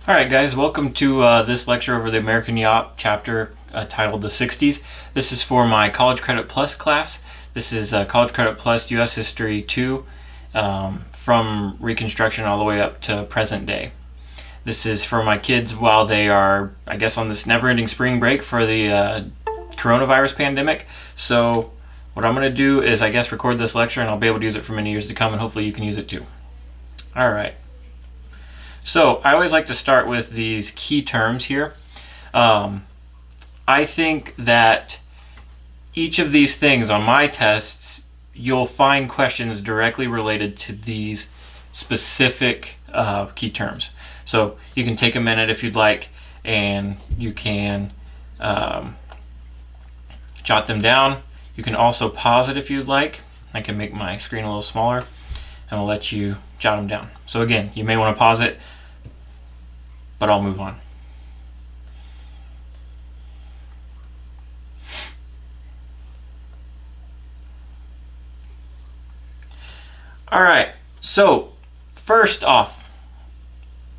Alright guys, welcome to this lecture over the American YAWP chapter titled The Sixties. This is for my College Credit Plus class. This is College Credit Plus U.S. History 2 from Reconstruction all the way up to present day. This is for my kids while they are, I guess, on this never-ending spring break for the coronavirus pandemic. So what I'm going to do is, I guess, record this lecture and I'll be able to use it for many years to come, and hopefully you can use it too. Alright. So I always like to start with these key terms here. I think that each of these things on my tests, you'll find questions directly related to these specific key terms. So you can take a minute if you'd like, and you can jot them down. You can also pause it if you'd like. I can make my screen a little smaller, and I'll let you jot them down. So again, you may want to pause it, but I'll move on. All right, so first off,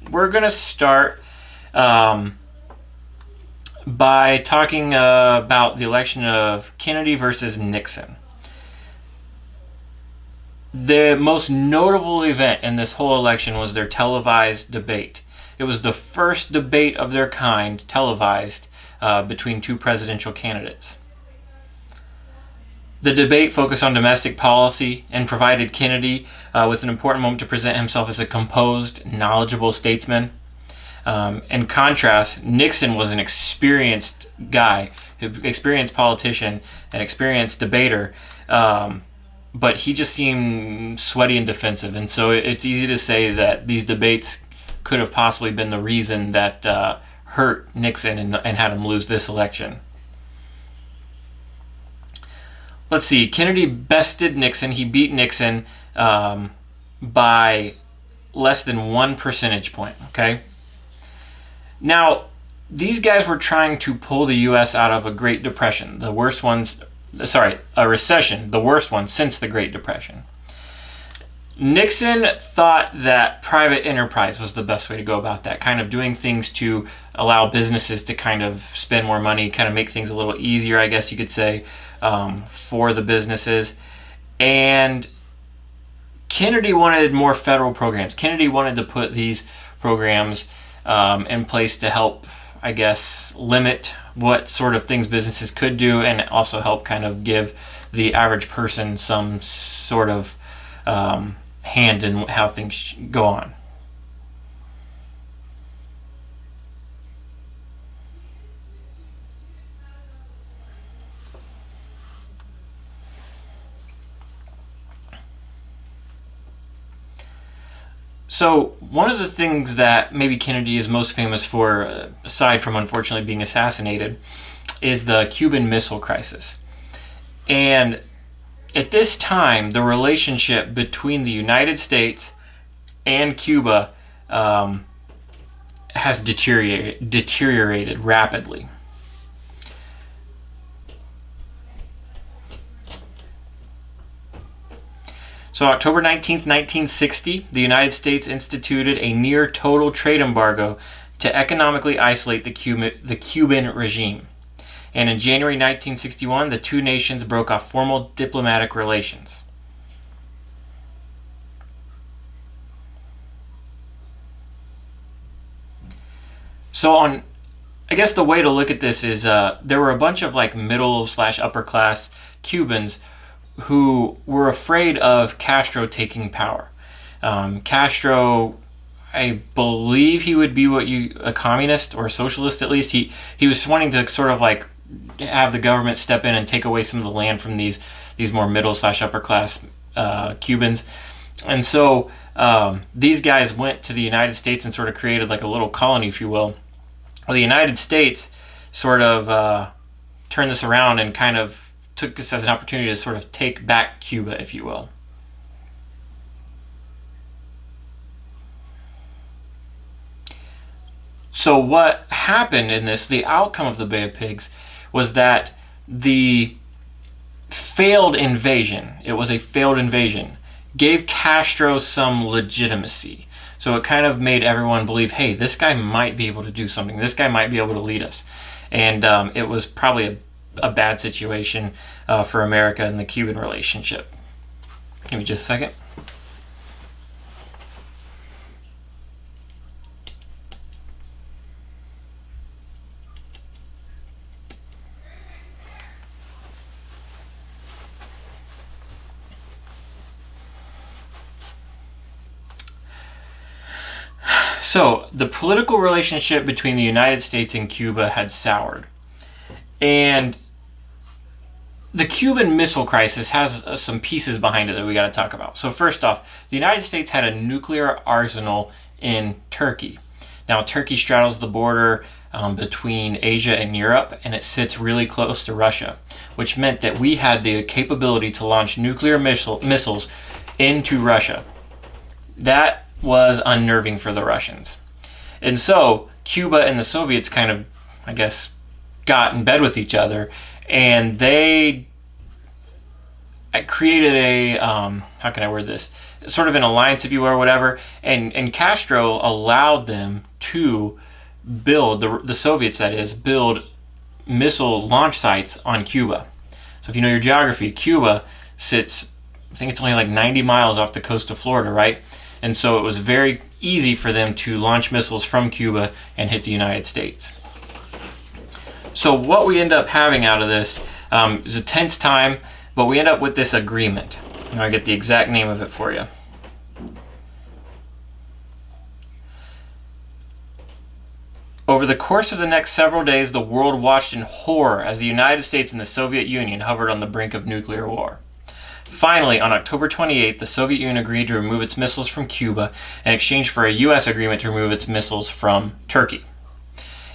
we're going to start by talking about the election of Kennedy versus Nixon. The most notable event in this whole election was their televised debate. It was the first debate of their kind televised between two presidential candidates. The debate focused on domestic policy and provided Kennedy with an important moment to present himself as a composed, knowledgeable statesman. In contrast, Nixon was an experienced guy, experienced politician, an experienced debater, but he just seemed sweaty and defensive. And so it's easy to say that these debates could have possibly been the reason that hurt Nixon and had him lose this election. Let's see, Kennedy bested Nixon. He beat Nixon by less than 1 percentage point, okay? Now, these guys were trying to pull the U.S. out of a Great Depression, a recession, the worst one since the Great Depression. Nixon thought that private enterprise was the best way to go about that, kind of doing things to allow businesses to kind of spend more money, kind of make things a little easier, I guess you could say, for the businesses. And Kennedy wanted more federal programs. Kennedy wanted to put these programs in place to help, I guess, limit what sort of things businesses could do, and also help kind of give the average person some sort of hand in how things go on. So one of the things that maybe Kennedy is most famous for, aside from unfortunately being assassinated, is the Cuban Missile Crisis. And at this time, the relationship between the United States and Cuba has deteriorated rapidly. So October 19th, 1960, the United States instituted a near-total trade embargo to economically isolate the Cuban regime. And in January 1961, the two nations broke off formal diplomatic relations. So I guess the way to look at this is there were a bunch of like middle/upper class Cubans who were afraid of Castro taking power. Castro, I believe he would be a communist or socialist at least. He was wanting to sort of like have the government step in and take away some of the land from these more middle/upper class Cubans. And so these guys went to the United States and sort of created like a little colony, if you will. Well, the United States sort of turned this around and kind of took this as an opportunity to sort of take back Cuba, if you will. So what happened in this, the outcome of the Bay of Pigs, was that the failed invasion, it was a failed invasion, gave Castro some legitimacy. So it kind of made everyone believe, hey, this guy might be able to do something. This guy might be able to lead us. And it was probably a bad situation for America and the Cuban relationship. Give me just a second. So, the political relationship between the United States and Cuba had soured. And the Cuban Missile Crisis has some pieces behind it that we got to talk about. So, first off, the United States had a nuclear arsenal in Turkey. Now, Turkey straddles the border between Asia and Europe, and it sits really close to Russia, which meant that we had the capability to launch nuclear missiles into Russia. That was unnerving for the Russians. And so Cuba and the Soviets kind of, I guess, got in bed with each other, and they created a, how can I word this, sort of an alliance, if you will, or whatever, and Castro allowed them to build, the Soviets that is, build missile launch sites on Cuba. So if you know your geography, Cuba sits, I think it's only like 90 miles off the coast of Florida, right? And so it was very easy for them to launch missiles from Cuba and hit the United States. So what we end up having out of this is a tense time, but we end up with this agreement. Now I get the exact name of it for you. Over the course of the next several days, the world watched in horror as the United States and the Soviet Union hovered on the brink of nuclear war. Finally, on October 28th, the Soviet Union agreed to remove its missiles from Cuba in exchange for a U.S. agreement to remove its missiles from Turkey,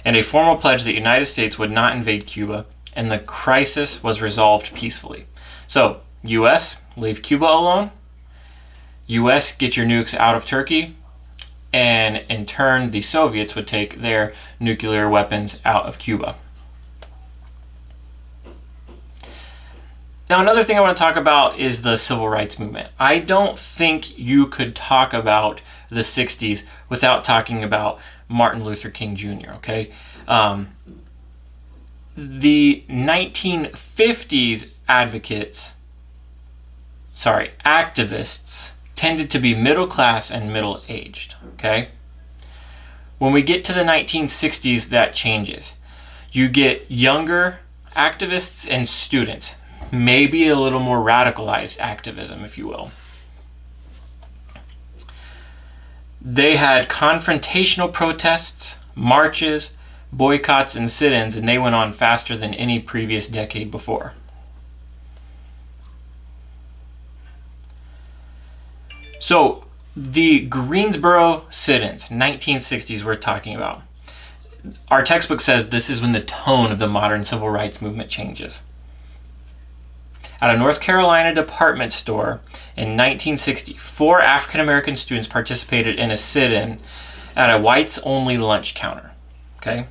and a formal pledge that the United States would not invade Cuba, and the crisis was resolved peacefully. So, U.S., leave Cuba alone. U.S., get your nukes out of Turkey. And in turn, the Soviets would take their nuclear weapons out of Cuba. Now, another thing I want to talk about is the civil rights movement. I don't think you could talk about the 60s without talking about Martin Luther King Jr., okay? The 1950s activists tended to be middle class and middle aged, okay? When we get to the 1960s, that changes. You get younger activists and students, maybe a little more radicalized activism, if you will. They had confrontational protests, marches, boycotts, and sit-ins, and they went on faster than any previous decade before. So, the Greensboro sit-ins, 1960s we're talking about. Our textbook says this is when the tone of the modern civil rights movement changes. At a North Carolina department store in 1960, 4 African American students participated in a sit-in at a whites-only lunch counter. Okay?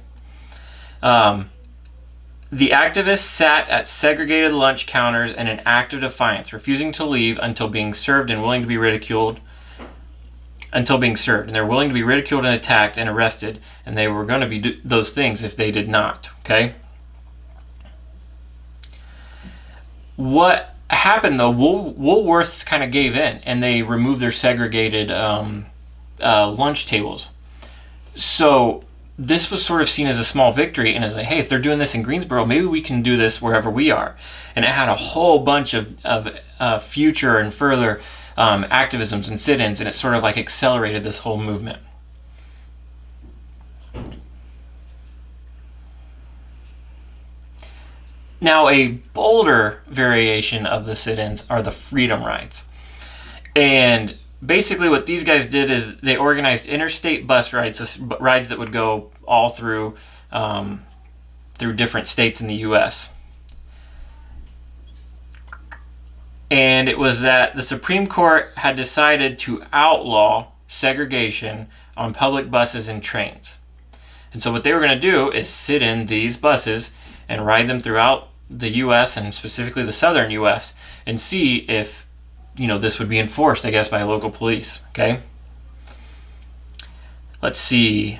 The activists sat at segregated lunch counters in an act of defiance, refusing to leave until being served and willing to be ridiculed. Until being served, and they're willing to be ridiculed and attacked and arrested, and they were going to be those things if they did not. Okay. What happened though? Woolworths kind of gave in, and they removed their segregated lunch tables. So this was sort of seen as a small victory, and as like, hey, if they're doing this in Greensboro, maybe we can do this wherever we are. And it had a whole bunch of future and further activisms and sit-ins, and it sort of like accelerated this whole movement. Now, a bolder variation of the sit-ins are the freedom rides. And basically what these guys did is they organized interstate bus rides, so rides that would go all through different states in the U.S. And it was that the Supreme Court had decided to outlaw segregation on public buses and trains. And so what they were going to do is sit in these buses and ride them throughout the U.S. and specifically the southern U.S. and see if this would be enforced, I guess, by local police. Okay. Let's see.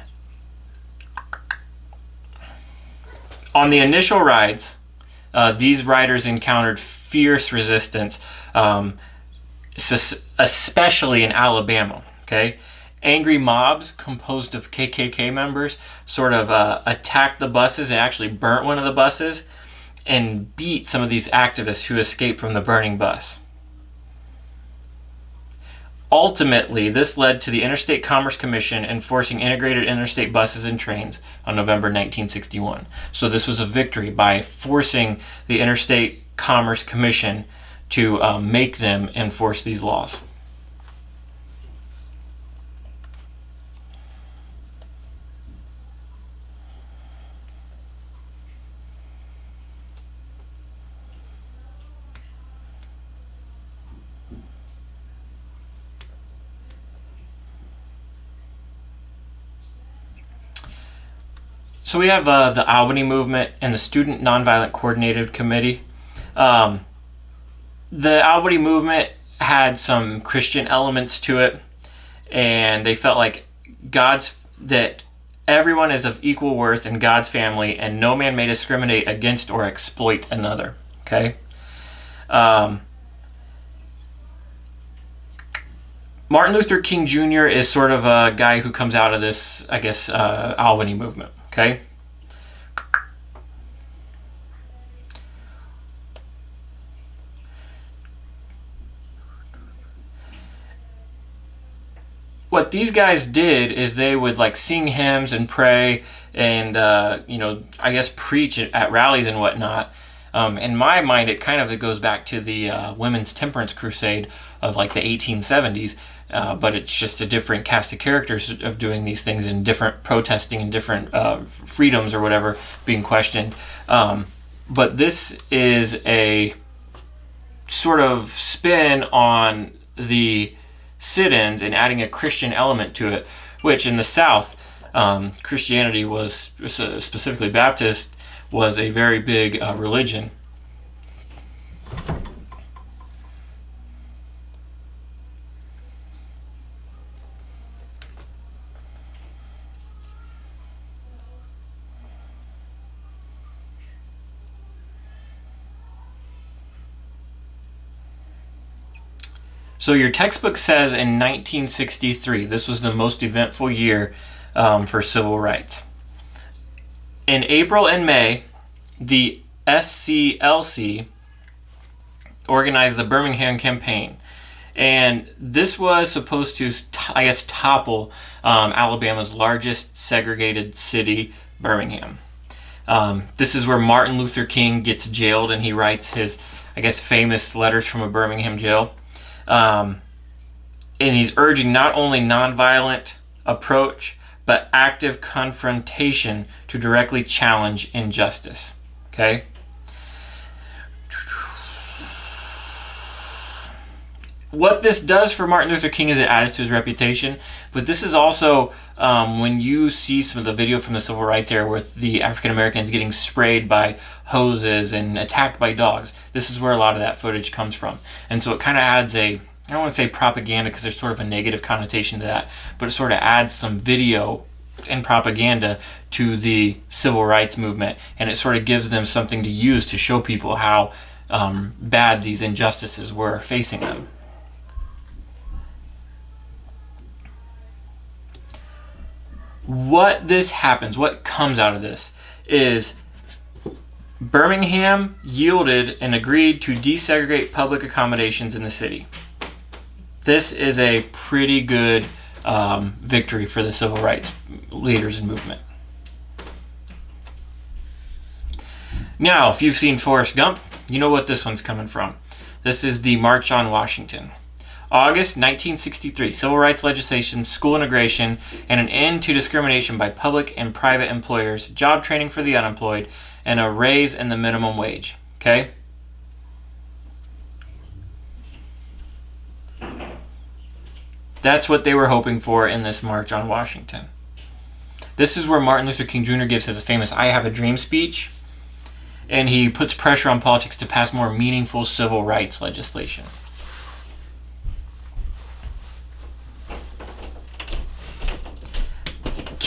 On the initial rides, these riders encountered fierce resistance, especially in Alabama. Okay, angry mobs composed of KKK members sort of attacked the buses and actually burnt one of the buses and beat some of these activists who escaped from the burning bus. Ultimately, this led to the Interstate Commerce Commission enforcing integrated interstate buses and trains on November 1961. So this was a victory by forcing the Interstate Commerce Commission to make them enforce these laws. So we have the Albany Movement and the Student Nonviolent Coordinated Committee. The Albany Movement had some Christian elements to it, and they felt like that everyone is of equal worth in God's family, and no man may discriminate against or exploit another. Okay. Martin Luther King Jr. is sort of a guy who comes out of this, I guess, Albany Movement. Okay. What these guys did is they would like sing hymns and pray and I guess preach at rallies and whatnot. In my mind, it goes back to the women's temperance crusade of like the 1870s. But it's just a different cast of characters of doing these things and different protesting and different freedoms or whatever being questioned. But this is a sort of spin on the sit-ins and adding a Christian element to it, which in the South, Christianity was, specifically Baptist, was a very big religion. So your textbook says in 1963, this was the most eventful year for civil rights. In April and May, the SCLC organized the Birmingham campaign. And this was supposed to, I guess, topple Alabama's largest segregated city, Birmingham. This is where Martin Luther King gets jailed, and he writes his, I guess, famous letters from a Birmingham jail. And he's urging not only nonviolent approach, but active confrontation to directly challenge injustice. Okay? What this does for Martin Luther King is it adds to his reputation, but this is also when you see some of the video from the Civil Rights era with the African Americans getting sprayed by hoses and attacked by dogs. This is where a lot of that footage comes from. And so it kind of adds I don't want to say propaganda because there's sort of a negative connotation to that, but it sort of adds some video and propaganda to the civil rights movement, and it sort of gives them something to use to show people how bad these injustices were facing them. What comes out of this is Birmingham yielded and agreed to desegregate public accommodations in the city. This is a pretty good victory for the civil rights leaders and movement. Now, if you've seen Forrest Gump, you know what this one's coming from. This is the March on Washington. August 1963, civil rights legislation, school integration, and an end to discrimination by public and private employers, job training for the unemployed, and a raise in the minimum wage. Okay? That's what they were hoping for in this March on Washington. This is where Martin Luther King Jr. gives his famous I Have a Dream speech, and he puts pressure on politics to pass more meaningful civil rights legislation.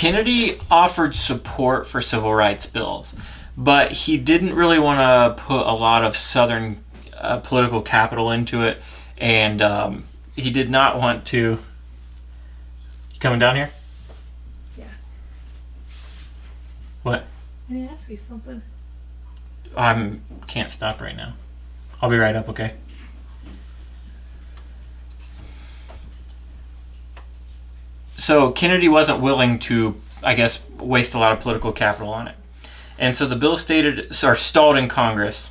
Kennedy offered support for civil rights bills, but he didn't really want to put a lot of Southern political capital into it, and he did not want to. You coming down here? Yeah. What? I need to ask you something. I can't stop right now. I'll be right up, okay? So Kennedy wasn't willing to, I guess, waste a lot of political capital on it. And so the bill stalled in Congress.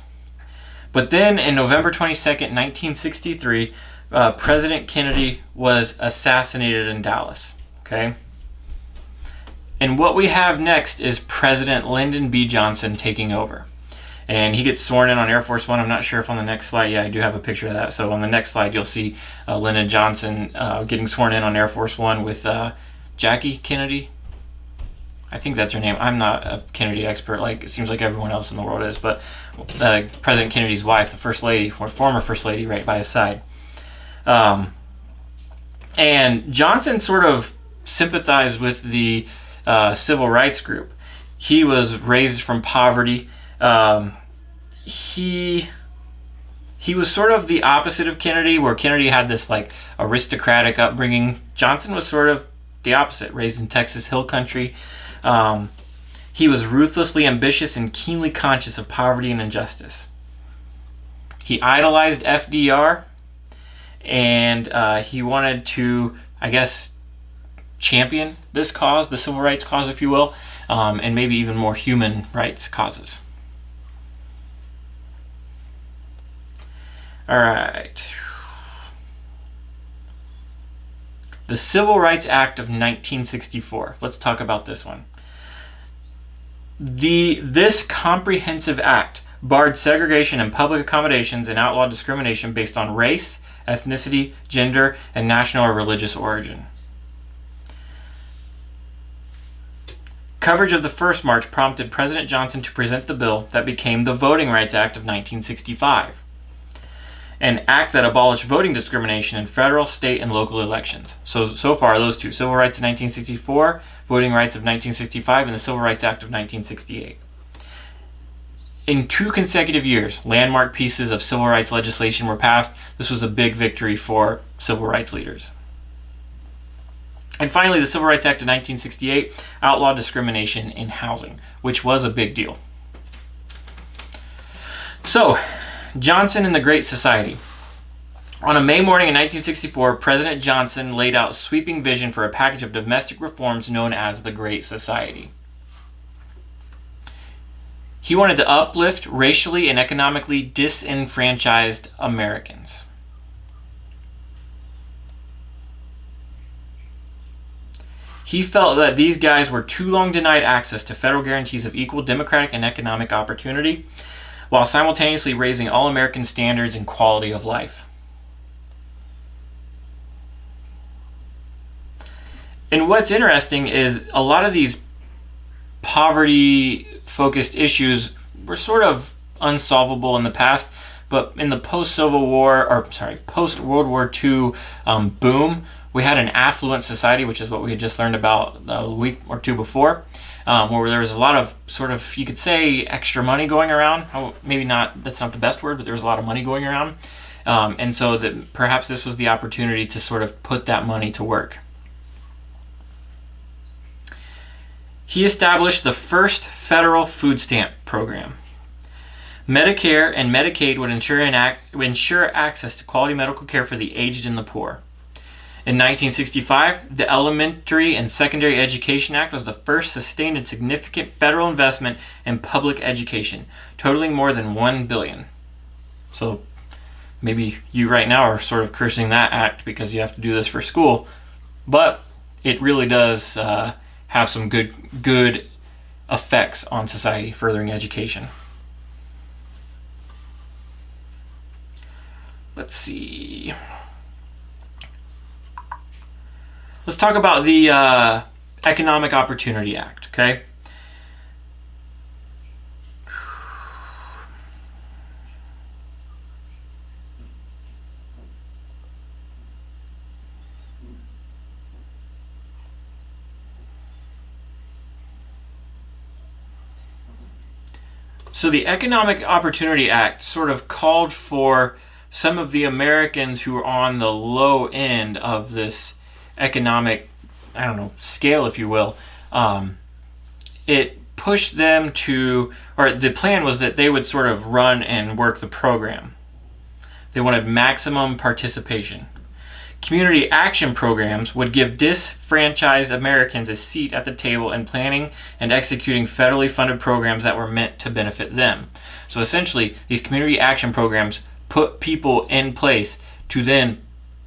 But then in November 22nd, 1963, President Kennedy was assassinated in Dallas. Okay? And what we have next is President Lyndon B. Johnson taking over. And he gets sworn in on Air Force One. I'm not sure if on the next slide, yeah, I do have a picture of that. So on the next slide, you'll see Lyndon Johnson getting sworn in on Air Force One with Jackie Kennedy. I think that's her name. I'm not a Kennedy expert, like it seems like everyone else in the world is, but President Kennedy's wife, the First Lady, or former First Lady, right by his side. And Johnson sort of sympathized with the civil rights group. He was raised from poverty. He was sort of the opposite of Kennedy, where Kennedy had this like aristocratic upbringing. Johnson was sort of the opposite, raised in Texas Hill Country. He was ruthlessly ambitious and keenly conscious of poverty and injustice. He idolized FDR, and he wanted to, I guess, champion this cause, the civil rights cause, if you will, and maybe even more human rights causes. All right. The Civil Rights Act of 1964. Let's talk about this one. This comprehensive act barred segregation in public accommodations and outlawed discrimination based on race, ethnicity, gender, and national or religious origin. Coverage of the first march prompted President Johnson to present the bill that became the Voting Rights Act of 1965, an act that abolished voting discrimination in federal, state, and local elections. So far, those two, Civil Rights of 1964, Voting Rights of 1965, and the Civil Rights Act of 1968. In 2 consecutive years, landmark pieces of civil rights legislation were passed. This was a big victory for civil rights leaders. And finally, the Civil Rights Act of 1968 outlawed discrimination in housing, which was a big deal. So, Johnson and the Great Society. On a May morning in 1964, President Johnson laid out sweeping vision for a package of domestic reforms known as the Great Society. He wanted to uplift racially and economically disenfranchised Americans. He felt that these guys were too long denied access to federal guarantees of equal democratic and economic opportunity, while simultaneously raising all American standards and quality of life. And what's interesting is a lot of these poverty-focused issues were sort of unsolvable in the past, but in the post-World War II boom, we had an affluent society, which is what we had just learned about a week or two before, where there was a lot of sort of, you could say, extra money going around. Maybe not, that's not the best word, but there was a lot of money going around. And so that perhaps this was the opportunity to sort of put that money to work. He established the first federal food stamp program. Medicare and Medicaid would ensure access to quality medical care for the aged and the poor. In 1965, the Elementary and Secondary Education Act was the first sustained and significant federal investment in public education, totaling more than $1 billion. So maybe you right now are sort of cursing that act because you have to do this for school, but it really does have some good effects on society, furthering education. Let's see. Let's talk about the Economic Opportunity Act, okay? So the Economic Opportunity Act sort of called for some of the Americans who are on the low end of this economic, scale, if you will. It pushed them to, or the plan was that they would sort of run and work the program. They wanted maximum participation. Community action programs would give disenfranchised Americans a seat at the table in planning and executing federally funded programs that were meant to benefit them. So essentially, these community action programs put people in place to then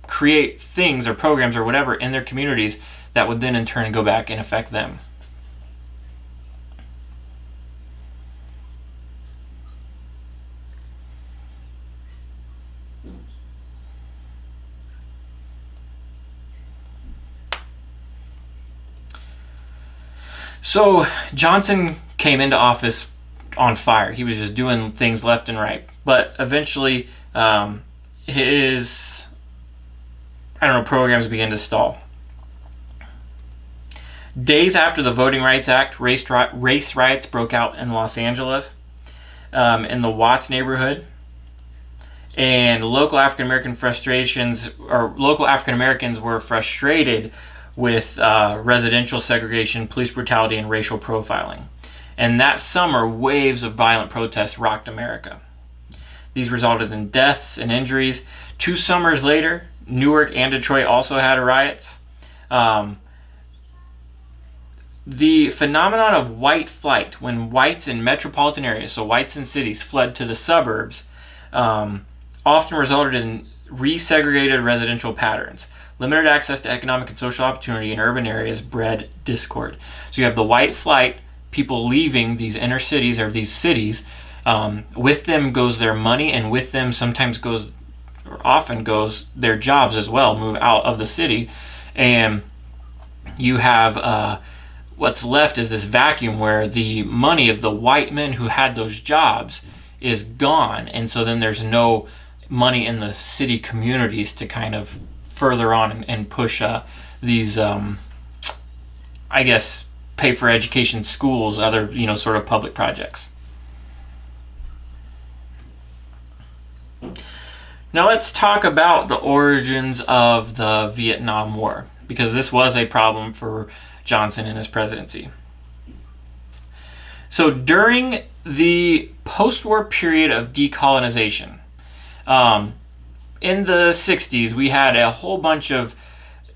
create things or programs or whatever in their communities that would then in turn go back and affect them. So Johnson came into office on fire. He was just doing things left and right. But eventually his programs began to stall. Days after the Voting Rights Act, race riots broke out in Los Angeles, in the Watts neighborhood. And local African Americans were frustrated with residential segregation, police brutality, and racial profiling. And that summer, waves of violent protests rocked America. These resulted in deaths and injuries. 2 summers later, Newark and Detroit also had riots. The phenomenon of white flight, when whites in metropolitan areas, so whites in cities, fled to the suburbs, often resulted in resegregated residential patterns. Limited access to economic and social opportunity in urban areas bred discord. So you have the white flight, people leaving these inner cities or these cities. With them goes their money, and with them often goes their jobs as well, move out of the city. And you have what's left is this vacuum where the money of the white men who had those jobs is gone. And so then there's no money in the city communities to kind of further on and push these, pay for education, schools, other, sort of public projects. Now let's talk about the origins of the Vietnam War, because this was a problem for Johnson in his presidency. So during the post-war period of decolonization, in the 60s, we had a whole bunch of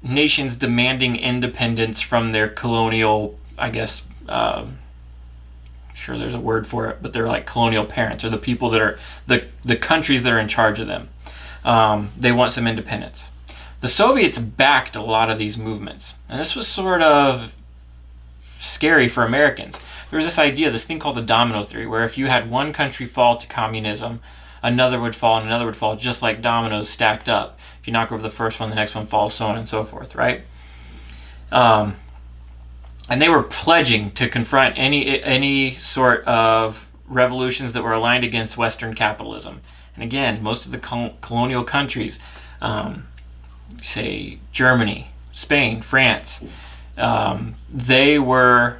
nations demanding independence from their colonial, sure there's a word for it, but they're like colonial parents, or the people that are, the countries that are in charge of them. They want some independence. The Soviets backed a lot of these movements, and this was sort of scary for Americans. There was this idea, this thing called the domino theory, where if you had one country fall to communism, another would fall, and another would fall, just like dominoes stacked up. If you knock over the first one, the next one falls, so on and so forth, right? And they were pledging to confront any sort of revolutions that were aligned against Western capitalism. And again, most of the colonial countries, say Germany, Spain, France, they were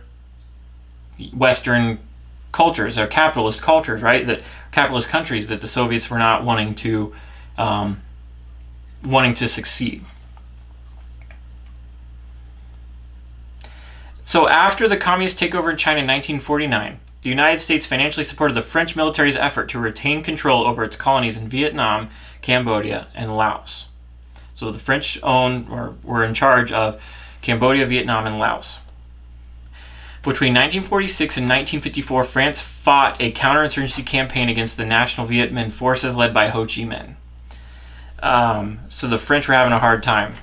Western cultures, or capitalist cultures, right? That capitalist countries that the Soviets were not wanting to succeed. So after the communist takeover in China in 1949, the United States financially supported the French military's effort to retain control over its colonies in Vietnam, Cambodia, and Laos. So the French were in charge of Cambodia, Vietnam, and Laos. Between 1946 and 1954, France fought a counterinsurgency campaign against the National Viet Minh forces led by Ho Chi Minh. So the French were having a hard time.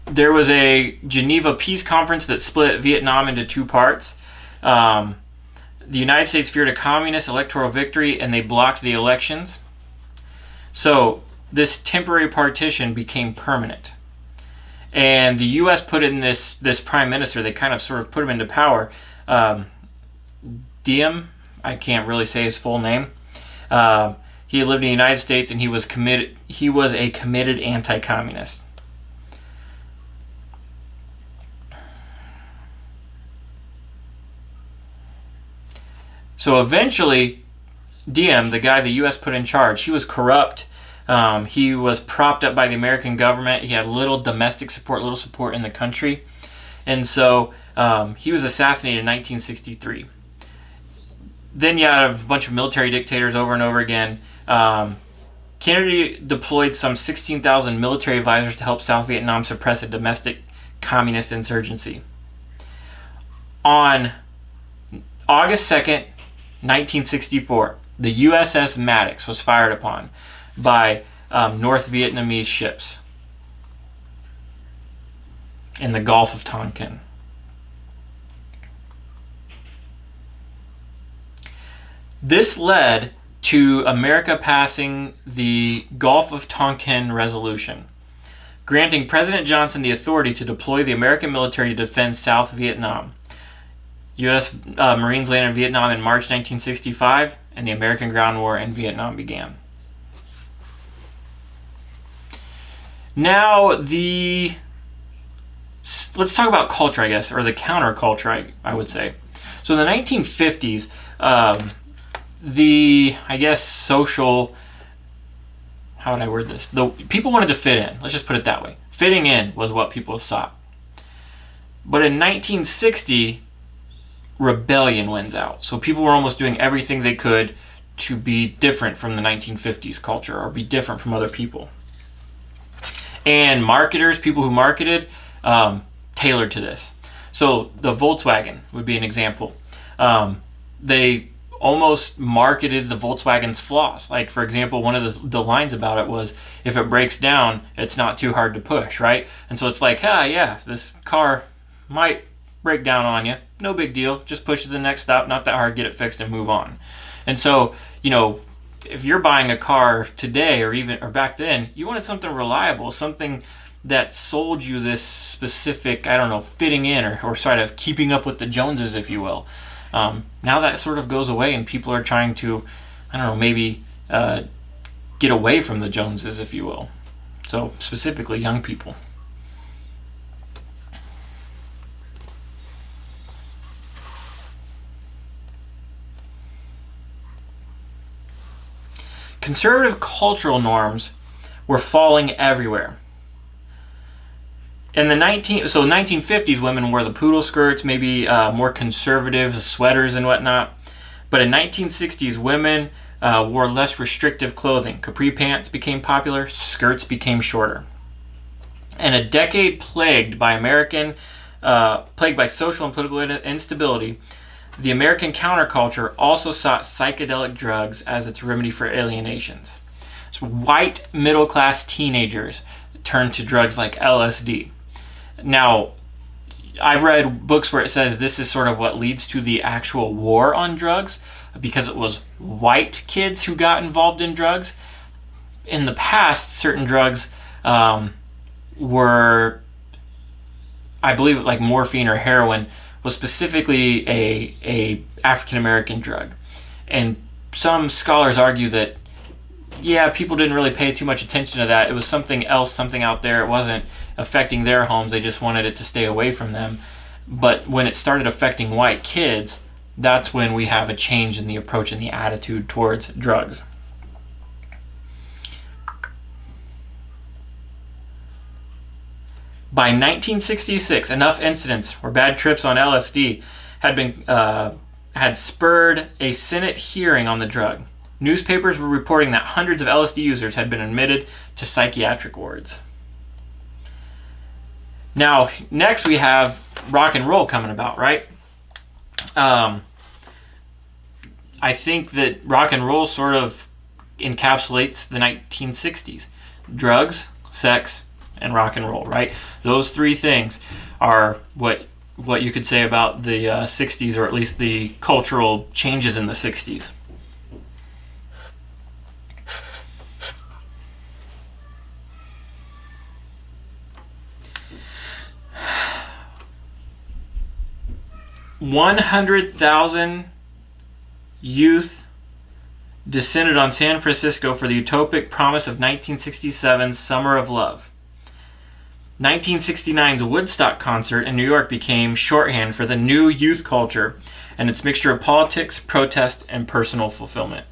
There was a Geneva Peace Conference that split Vietnam into 2 parts. The United States feared a communist electoral victory, and they blocked the elections. So this temporary partition became permanent. And the U.S. put in this prime minister. They kind of sort of put him into power. Diem, I can't really say his full name. He lived in the United States, and he was a committed anti-communist. So eventually, Diem, the guy the U.S. put in charge, he was corrupt. He was propped up by the American government. He had little domestic support, little support in the country. And so he was assassinated in 1963. Then you have a bunch of military dictators over and over again. Kennedy deployed some 16,000 military advisors to help South Vietnam suppress a domestic communist insurgency. On August 2nd, 1964, the USS Maddox was fired upon by North Vietnamese ships in the Gulf of Tonkin. This led to America passing the Gulf of Tonkin Resolution, granting President Johnson the authority to deploy the American military to defend South Vietnam. U.S. Marines landed in Vietnam in March 1965, and the American Ground War in Vietnam began. Now, let's talk about culture, I guess, or the counterculture, I would say. So in the 1950s, social, how would I word this? People wanted to fit in. Let's just put it that way. Fitting in was what people sought. But in 1960, rebellion wins out. So people were almost doing everything they could to be different from the 1950s culture or be different from other people. And marketers, people who marketed, tailored to this. So the Volkswagen would be an example. They almost marketed the Volkswagen's flaws. Like, for example, one of the lines about it was, if it breaks down, it's not too hard to push, right? And so it's like, this car might break down on you. No big deal. Just push it to the next stop. Not that hard. Get it fixed and move on. And so, if you're buying a car today or back then, you wanted something reliable, something that sold you this specific, fitting in or sort of keeping up with the Joneses, if you will. Now that sort of goes away and people are trying to, maybe get away from the Joneses, if you will. So specifically young people. Conservative cultural norms were falling everywhere. In the 1950s, women wore the poodle skirts, maybe more conservative sweaters and whatnot. But in 1960s, women wore less restrictive clothing. Capri pants became popular, skirts became shorter. And a decade plagued by social and political instability, the American counterculture also sought psychedelic drugs as its remedy for alienations. So white middle-class teenagers turned to drugs like LSD. Now, I've read books where it says this is sort of what leads to the actual war on drugs, because it was white kids who got involved in drugs. In the past, certain drugs were, I believe, like morphine or heroin, was specifically a African American drug. And some scholars argue that, people didn't really pay too much attention to that. It was something else, something out there. It wasn't affecting their homes. They just wanted it to stay away from them. But when it started affecting white kids, that's when we have a change in the approach and the attitude towards drugs. By 1966, enough incidents where bad trips on LSD had spurred a Senate hearing on the drug. Newspapers were reporting that hundreds of LSD users had been admitted to psychiatric wards. Now, next we have rock and roll coming about, right? I think that rock and roll sort of encapsulates the 1960s. Drugs, sex, and rock and roll, right? Those three things are what you could say about the 60s, or at least the cultural changes in the 60s. $100,000 youth descended on San Francisco for the utopic promise of 1967's Summer of Love. 1969's Woodstock concert in New York became shorthand for the new youth culture and its mixture of politics, protest, and personal fulfillment.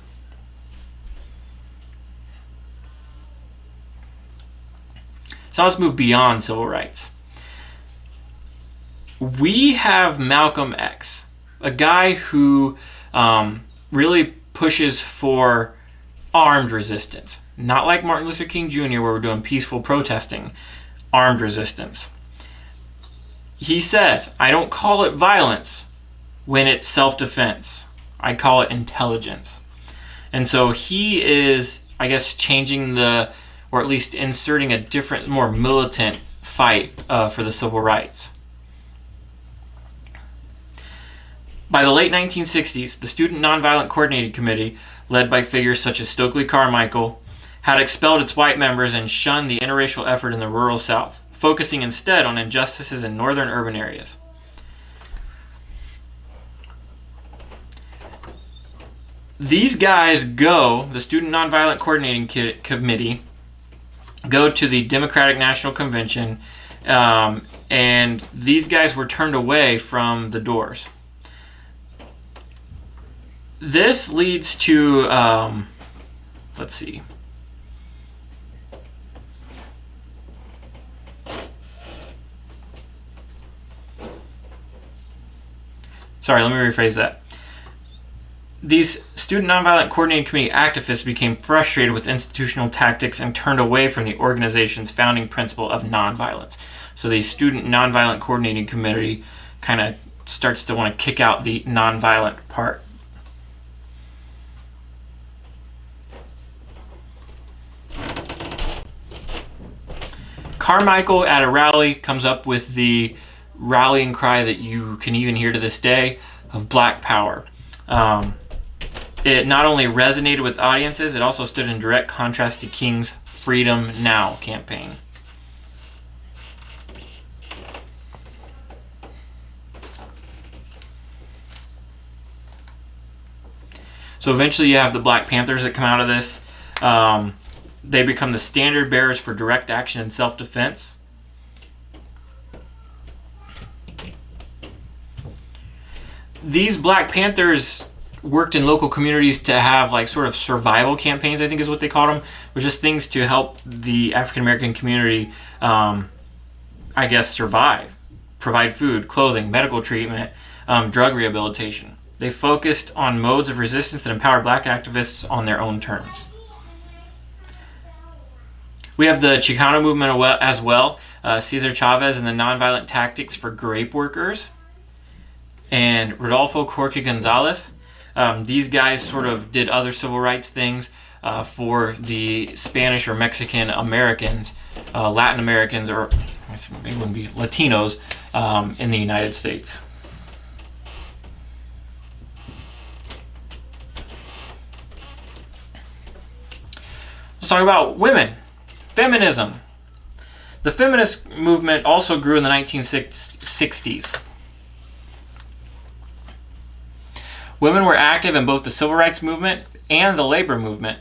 So let's move beyond civil rights. We have Malcolm X, a guy who really pushes for armed resistance. Not like Martin Luther King Jr., where we're doing peaceful protesting, armed resistance. He says, I don't call it violence when it's self-defense. I call it intelligence. And so he is, I guess, changing or at least inserting a different, more militant fight for the civil rights. By the late 1960s, the Student Nonviolent Coordinating Committee, led by figures such as Stokely Carmichael, had expelled its white members and shunned the interracial effort in the rural South, focusing instead on injustices in northern urban areas. These guys the Student Nonviolent Coordinating Committee, go to the Democratic National Convention, and these guys were turned away from the doors. This leads to, let's see. Sorry, let me rephrase that. These Student Nonviolent Coordinating Committee activists became frustrated with institutional tactics and turned away from the organization's founding principle of nonviolence. So the Student Nonviolent Coordinating Committee kind of starts to want to kick out the nonviolent part. Carmichael at a rally comes up with the rallying cry that you can even hear to this day of Black Power. It not only resonated with audiences, it also stood in direct contrast to King's Freedom Now campaign. So eventually you have the Black Panthers that come out of this. They become the standard bearers for direct action and self-defense. These Black Panthers worked in local communities to have like sort of survival campaigns, I think is what they called them, which is things to help the African American community, I guess, survive, provide food, clothing, medical treatment, drug rehabilitation. They focused on modes of resistance that empowered Black activists on their own terms. We have the Chicano movement as well, Cesar Chavez and the Nonviolent Tactics for Grape Workers, and Rodolfo Corque Gonzalez. These guys sort of did other civil rights things for the Spanish or Mexican Americans, Latin Americans, or I guess it wouldn't be Latinos in the United States. Let's talk about women. Feminism. The feminist movement also grew in the 1960s. Women were active in both the civil rights movement and the labor movement,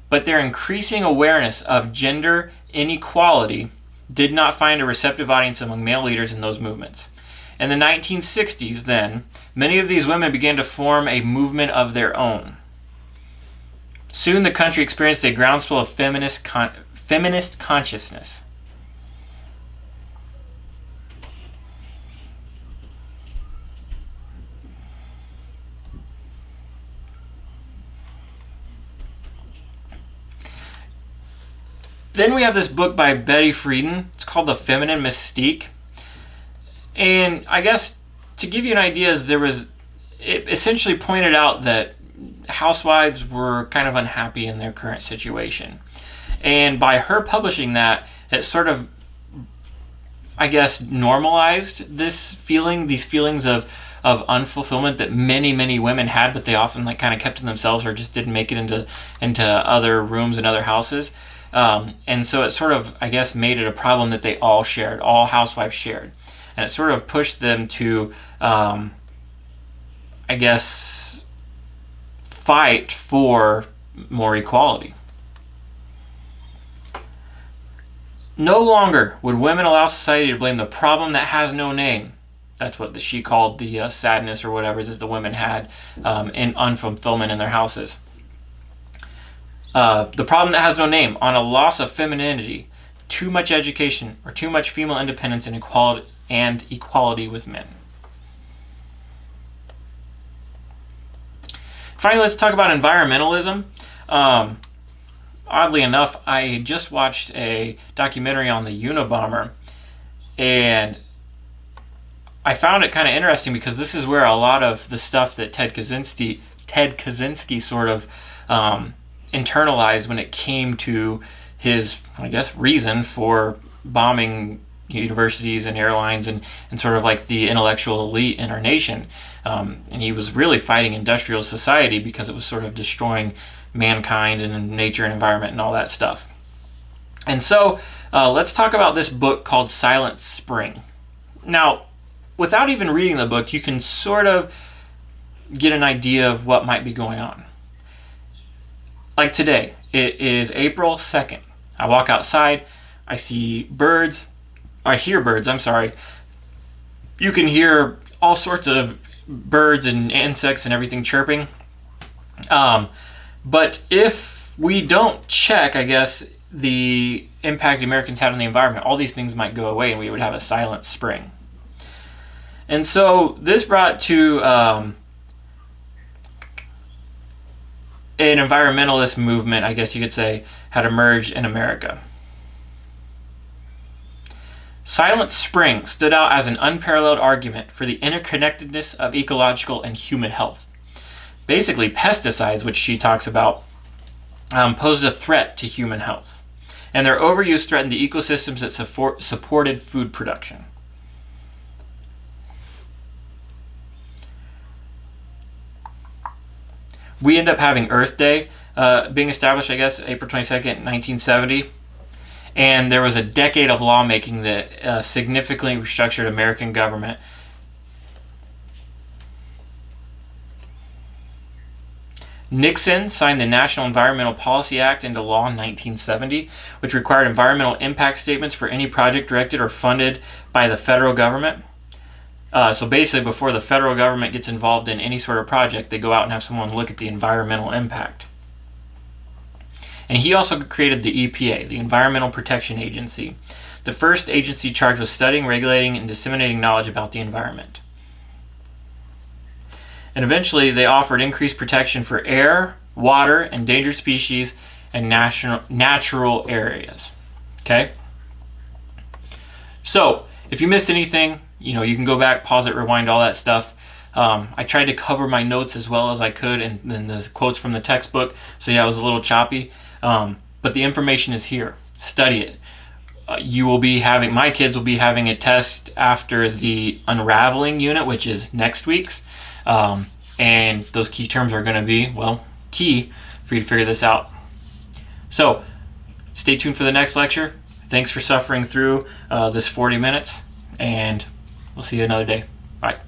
but their increasing awareness of gender inequality did not find a receptive audience among male leaders in those movements. In the 1960s, then, many of these women began to form a movement of their own. Soon the country experienced a groundswell of feminist consciousness. Then we have this book by Betty Friedan. It's called The Feminine Mystique. And I guess to give you an idea, it essentially pointed out that housewives were kind of unhappy in their current situation. And by her publishing that, it sort of, I guess, normalized these feelings of unfulfillment that many, many women had, but they often like kind of kept to themselves or just didn't make it into other rooms and other houses. And so it sort of, I guess, made it a problem that all housewives shared. And it sort of pushed them to, I guess, fight for more equality. No longer would women allow society to blame the problem that has no name That's what she called the sadness or whatever that the women had in unfulfillment in their houses. The problem that has no name, on a loss of femininity, too much education, or too much female independence and equality with men. Finally, let's talk about environmentalism. Oddly enough, I just watched a documentary on the Unabomber, and I found it kind of interesting because this is where a lot of the stuff that Ted Kaczynski sort of internalized when it came to his, I guess, reason for bombing universities and airlines and sort of like the intellectual elite in our nation. And he was really fighting industrial society because it was sort of destroying mankind and nature and environment and all that stuff. And so let's talk about this book called Silent Spring. Now, without even reading the book, you can sort of get an idea of what might be going on. Like today, it is April 2nd. I walk outside, I see birds, I hear birds, I'm sorry. You can hear all sorts of birds and insects and everything chirping. But if we don't check, I guess, the impact Americans had on the environment, all these things might go away and we would have a silent spring. And so this brought to an environmentalist movement, I guess you could say, had emerged in America. Silent Spring stood out as an unparalleled argument for the interconnectedness of ecological and human health. Basically, pesticides, which she talks about, posed a threat to human health, and their overuse threatened the ecosystems that supported food production. We end up having Earth Day being established, I guess, April 22nd, 1970. And there was a decade of lawmaking that significantly restructured American government. Nixon signed the National Environmental Policy Act into law in 1970, which required environmental impact statements for any project directed or funded by the federal government. So basically, before the federal government gets involved in any sort of project, they go out and have someone look at the environmental impact. And he also created the EPA, the Environmental Protection Agency, the first agency charged with studying, regulating, and disseminating knowledge about the environment. And eventually, they offered increased protection for air, water, endangered species, and natural areas. Okay? So, if you missed anything, you can go back, pause it, rewind, all that stuff. I tried to cover my notes as well as I could, and then the quotes from the textbook. So yeah, it was a little choppy. But the information is here. Study it. My kids will be having a test after the unraveling unit, which is next week's. And those key terms are going to be, key for you to figure this out. So stay tuned for the next lecture. Thanks for suffering through this 40 minutes, and we'll see you another day. Bye.